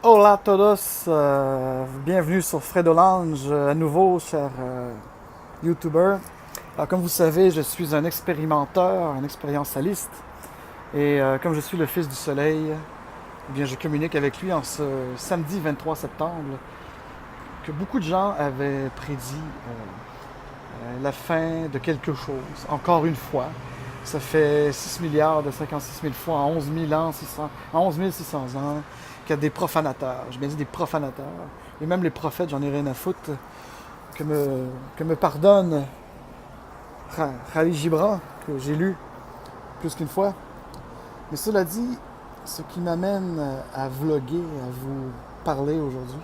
Hola a todos, bienvenue sur Fredolange, à nouveau, cher YouTuber. Alors, comme vous savez, je suis un expérimenteur, un expérientialiste, et comme je suis le fils du soleil, eh bien, je communique avec lui en ce samedi 23 septembre, que beaucoup de gens avaient prédit la fin de quelque chose, encore une fois. Ça fait 6 milliards de 56 000 fois en 11 000 ans, 600, en 11 600 ans, qu'il y a des profanateurs. J'ai bien dit des profanateurs. Et même les prophètes, j'en ai rien à foutre. Que me pardonne Khalil Gibran, que j'ai lu plus qu'une fois. Mais cela dit, ce qui m'amène à vlogger, à vous parler aujourd'hui,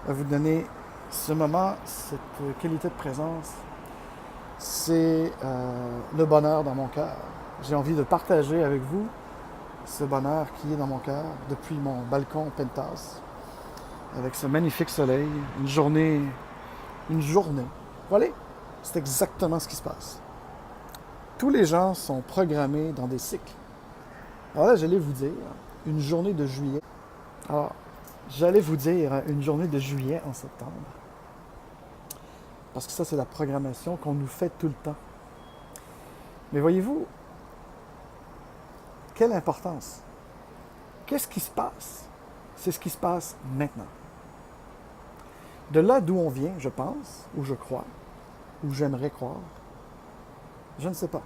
à vous donner ce moment, cette qualité de présence, c'est le bonheur dans mon cœur. J'ai envie de partager avec vous ce bonheur qui est dans mon cœur depuis mon balcon penthouse, avec ce magnifique soleil, une journée, une journée. Voilà, c'est exactement ce qui se passe. Tous les gens sont programmés dans des cycles. Alors là, j'allais vous dire une journée de juillet. Alors, j'allais vous dire une journée de juillet en septembre. Parce que ça, c'est la programmation qu'on nous fait tout le temps. Mais voyez-vous, quelle importance. Qu'est-ce qui se passe? C'est ce qui se passe maintenant. De là d'où on vient, je pense, ou je crois, ou j'aimerais croire, je ne sais pas.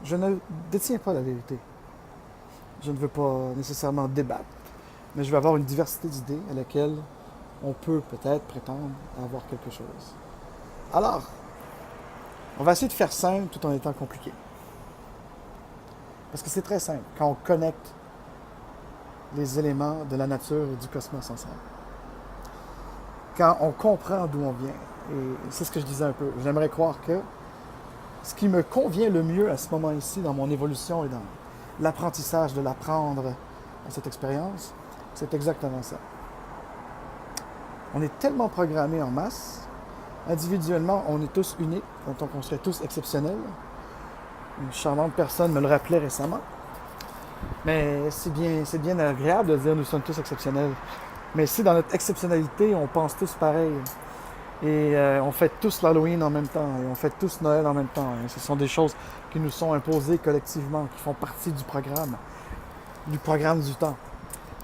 Je ne détiens pas la vérité. Je ne veux pas nécessairement débattre, mais je vais avoir une diversité d'idées à laquelle on peut peut-être prétendre avoir quelque chose. Alors, on va essayer de faire simple tout en étant compliqué. Parce que c'est très simple quand on connecte les éléments de la nature et du cosmos ensemble. Quand on comprend d'où on vient, et c'est ce que je disais un peu, j'aimerais croire que ce qui me convient le mieux à ce moment ici dans mon évolution et dans l'apprentissage de l'apprendre à cette expérience, c'est exactement ça. On est tellement programmés en masse, individuellement, on est tous uniques, on serait tous exceptionnels. Une charmante personne me le rappelait récemment. Mais c'est bien agréable de dire nous sommes tous exceptionnels. Mais si dans notre exceptionnalité, on pense tous pareil, et on fait tous l'Halloween en même temps, et on fait tous Noël en même temps, et ce sont des choses qui nous sont imposées collectivement, qui font partie du programme du temps.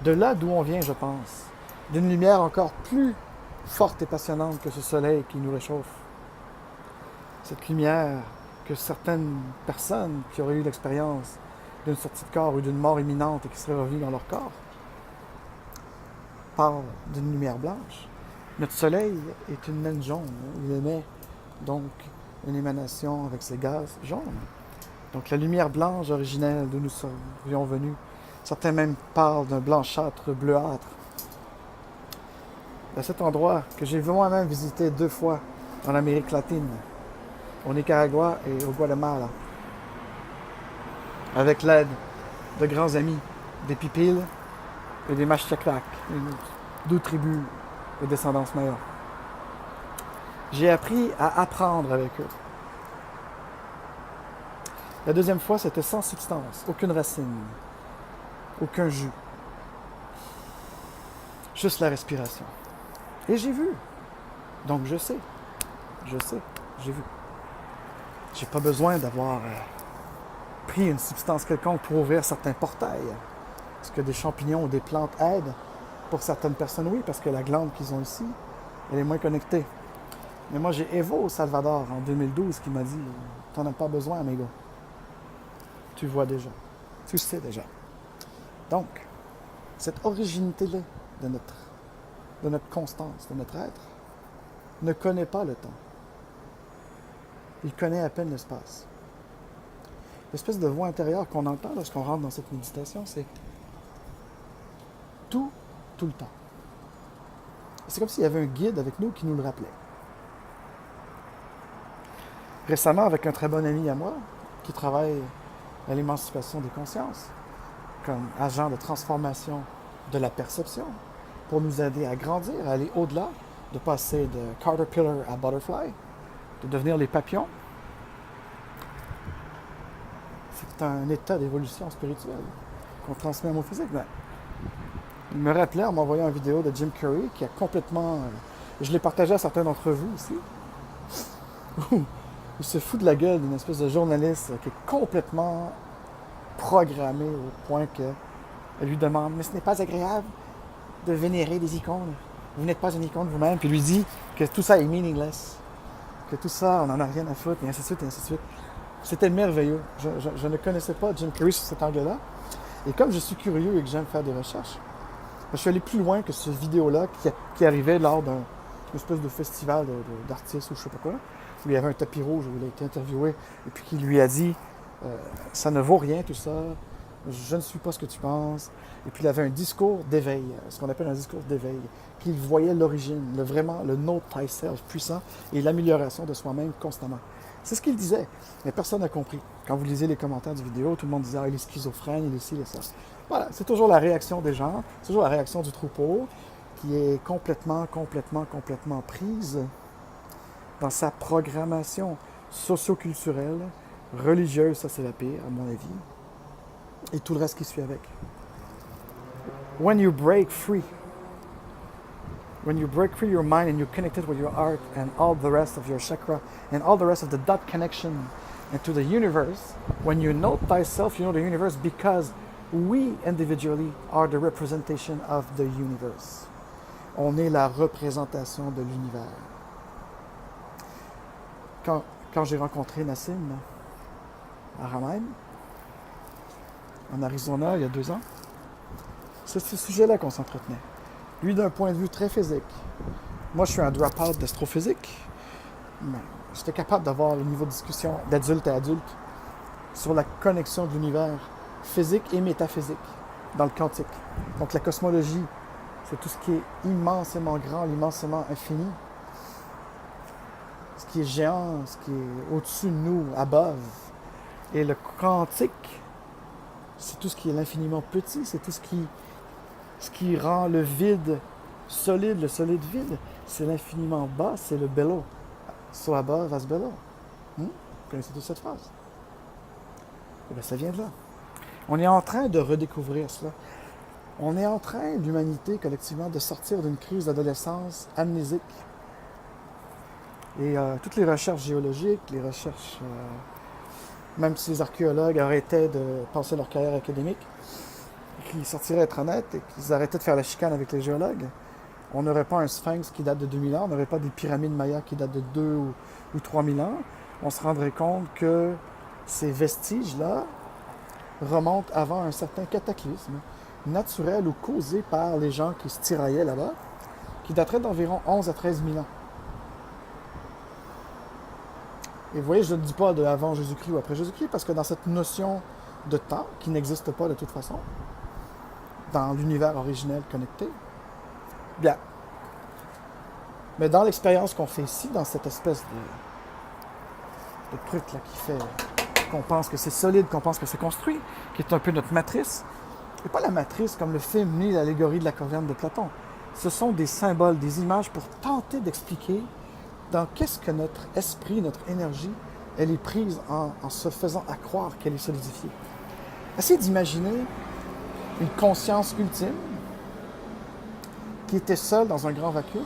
De là d'où on vient, je pense, d'une lumière encore plus forte et passionnante que ce soleil qui nous réchauffe. Cette lumière que certaines personnes qui auraient eu l'expérience d'une sortie de corps ou d'une mort imminente et qui seraient revenues dans leur corps parlent d'une lumière blanche. Notre soleil est une naine jaune. Il émet donc une émanation avec ses gaz jaunes. Donc la lumière blanche originelle d'où nous serions venus. Certains même parlent d'un blanchâtre bleuâtre. À cet endroit que j'ai moi-même visité 2 fois en Amérique latine, au Nicaragua et au Guatemala, avec l'aide de grands amis, des Pipiles et des Machchacrac, une 2 tribus de descendance maya. J'ai appris à apprendre avec eux. La deuxième fois, c'était sans substance, aucune racine, aucun jus, juste la respiration. Et j'ai vu. Donc je sais, j'ai vu. J'ai pas besoin d'avoir pris une substance quelconque pour ouvrir certains portails. Est-ce que des champignons ou des plantes aident? Pour certaines personnes, oui, parce que la glande qu'ils ont ici, elle est moins connectée. Mais moi, j'ai Evo au Salvador en 2012 qui m'a dit « T'en as pas besoin, amigo. Tu vois déjà. Tu sais déjà. » Donc, cette originalité-là de notre constance, de notre être, ne connaît pas le temps. Il connaît à peine l'espace. L'espèce de voix intérieure qu'on entend lorsqu'on rentre dans cette méditation, c'est tout le temps. C'est comme s'il y avait un guide avec nous qui nous le rappelait. Récemment, avec un très bon ami à moi, qui travaille à l'émancipation des consciences, comme agent de transformation de la perception, pour nous aider à grandir, à aller au-delà, de passer de caterpillar à butterfly, de devenir les papillons. C'est un état d'évolution spirituelle qu'on transmet à mon physique. Mais Il me rappelait en m'envoyant une vidéo de Jim Carrey qui a complètement... je l'ai partagé à certains d'entre vous aussi. Où il se fout de la gueule d'une espèce de journaliste qui est complètement programmé au point qu'elle lui demande « Mais ce n'est pas agréable de vénérer des icônes. Vous n'êtes pas une icône vous-même. » Puis lui dit que tout ça est meaningless. Que tout ça, on n'en a rien à foutre, et ainsi de suite, et ainsi de suite. C'était merveilleux. Je ne connaissais pas Jim Carrey sur cet angle-là. Et comme je suis curieux et que j'aime faire des recherches, je suis allé plus loin que cette vidéo-là qui arrivait lors d'une espèce de festival d'artistes ou je sais pas quoi, où il y avait un tapis rouge où il a été interviewé et puis qui lui a dit ça ne vaut rien tout ça, je ne suis pas ce que tu penses. Et puis il avait un discours d'éveil, ce qu'on appelle un discours d'éveil, qu'il voyait l'origine, vraiment le Know Thyself puissant et l'amélioration de soi-même constamment. C'est ce qu'il disait, mais personne n'a compris. Quand vous lisez les commentaires du vidéo, tout le monde disait il est schizophrène, il est ci, il est ça. Voilà, c'est toujours la réaction des gens, c'est toujours la réaction du troupeau qui est complètement prise dans sa programmation socio-culturelle, religieuse, ça c'est la pire à mon avis, et tout le reste qui suit avec. When you break free your mind and you connect it with your heart and all the rest of your chakra and all the rest of the dot connection into the universe, when you know thyself, you know the universe because we individually are the representation of the universe. On est la représentation de l'univers. Quand j'ai rencontré Nassim à Ramaine, en Arizona, il y a 2 ans, c'est ce sujet-là qu'on s'entretenait. Lui, d'un point de vue très physique. Moi, je suis un drop-out d'astrophysique. Mais j'étais capable d'avoir le niveau de discussion d'adulte à adulte sur la connexion de l'univers physique et métaphysique dans le quantique. Donc, la cosmologie, c'est tout ce qui est immensément grand, immensément infini. Ce qui est géant, ce qui est au-dessus de nous, above. Et le quantique, c'est tout ce qui est l'infiniment petit, c'est tout ce qui rend le vide solide, le solide vide. C'est l'infiniment bas, c'est le below. So above as below. Vous connaissez toute cette phrase? Eh bien, ça vient de là. On est en train de redécouvrir cela. On est en train, l'humanité, collectivement, de sortir d'une crise d'adolescence amnésique. Et toutes les recherches géologiques, les recherches, même si les archéologues arrêtaient de passer leur carrière académique, qu'ils sortiraient être honnêtes et qu'ils arrêtaient de faire la chicane avec les géologues, on n'aurait pas un sphinx qui date de 2000 ans, on n'aurait pas des pyramides mayas qui datent de 2 ou 3000 ans. On se rendrait compte que ces vestiges-là remontent avant un certain cataclysme naturel ou causé par les gens qui se tiraillaient là-bas, qui daterait d'environ 11 à 13 000 ans. Et vous voyez, je ne dis pas de avant Jésus-Christ ou après Jésus-Christ, parce que dans cette notion de temps, qui n'existe pas de toute façon, dans l'univers originel connecté, bien. Mais dans l'expérience qu'on fait ici, dans cette espèce de truc là qui fait qu'on pense que c'est solide, qu'on pense que c'est construit, qui est un peu notre matrice, et pas la matrice comme le film ni l'allégorie de la caverne de Platon. Ce sont des symboles, des images pour tenter d'expliquer dans qu'est-ce que notre esprit, notre énergie, elle est prise en se faisant à croire qu'elle est solidifiée. Essayez d'imaginer une conscience ultime qui était seule dans un grand vacuum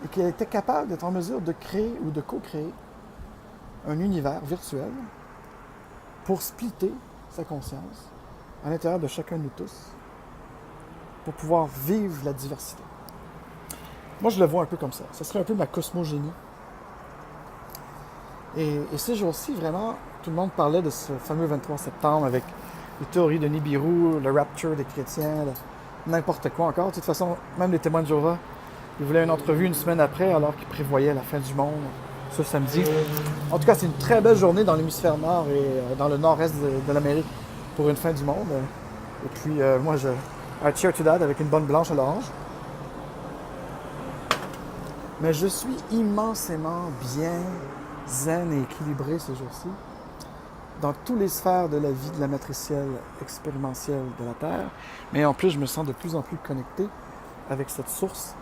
et qui était capable d'être en mesure de créer ou de co-créer un univers virtuel pour splitter sa conscience à l'intérieur de chacun de nous tous pour pouvoir vivre la diversité. Moi, je le vois un peu comme ça. Ce serait un peu ma cosmogénie. Et ces jours-ci, vraiment, tout le monde parlait de ce fameux 23 septembre avec les théories de Nibiru, le rapture des chrétiens, n'importe quoi encore. De toute façon, même les témoins de Jéhovah, ils voulaient une entrevue une semaine après alors qu'ils prévoyaient la fin du monde ce samedi. En tout cas, c'est une très belle journée dans l'hémisphère nord et dans le nord-est de l'Amérique pour une fin du monde. Et puis, moi, I cheer to that avec une bonne blanche à l'orange. Mais je suis immensément bien zen et équilibré ces jours-ci dans toutes les sphères de la vie de la matricielle expérimentielle de la Terre. Mais en plus, je me sens de plus en plus connecté avec cette source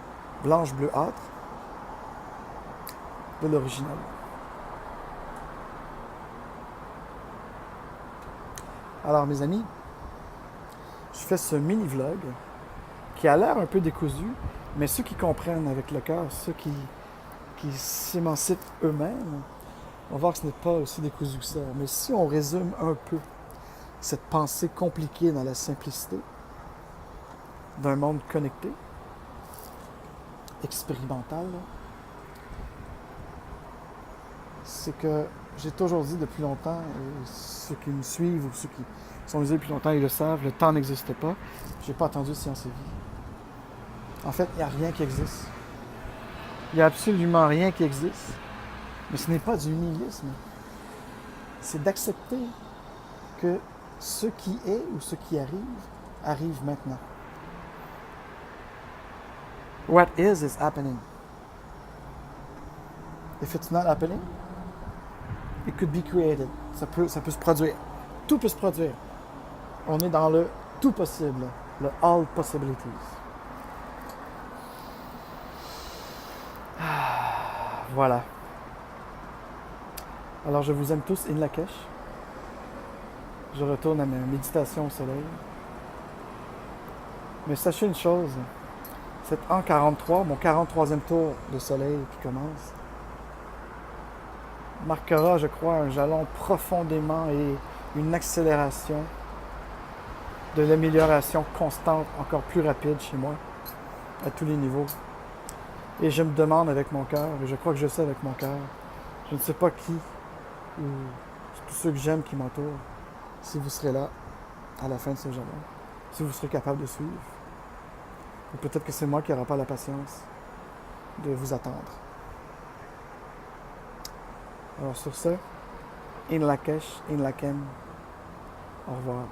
blanche-bleuâtre de l'original. Alors, mes amis, je fais ce mini-vlog qui a l'air un peu décousu, mais ceux qui comprennent avec le cœur, ceux qui s'émancipent eux-mêmes, on va voir que ce n'est pas aussi décousu que ça. Mais si on résume un peu cette pensée compliquée dans la simplicité d'un monde connecté, expérimental, c'est que j'ai toujours dit depuis longtemps, et ceux qui me suivent ou ceux qui sont musées depuis longtemps, ils le savent, le temps n'existe pas. Je n'ai pas attendu science et vie. En fait, il n'y a rien qui existe. Il n'y a absolument rien qui existe. Mais ce n'est pas du nihilisme. C'est d'accepter que ce qui est ou ce qui arrive maintenant. What is happening. If it's not happening, it could be created. Ça peut se produire. Tout peut se produire. On est dans le tout possible, le all possibilities. Voilà. Alors je vous aime tous, in Lakesh. Je retourne à ma méditation au soleil. Mais sachez une chose, cet an 43, mon 43e tour de soleil qui commence, marquera, je crois, un jalon profondément et une accélération de l'amélioration constante, encore plus rapide chez moi, à tous les niveaux. Et je me demande avec mon cœur, et je crois que je sais avec mon cœur, je ne sais pas qui, ou tous ceux que j'aime qui m'entourent, si vous serez là à la fin de ce jalon, si vous serez capable de suivre. Ou peut-être que c'est moi qui n'aura pas la patience de vous attendre. Alors sur ce, in Lakesh, in Laken, au revoir.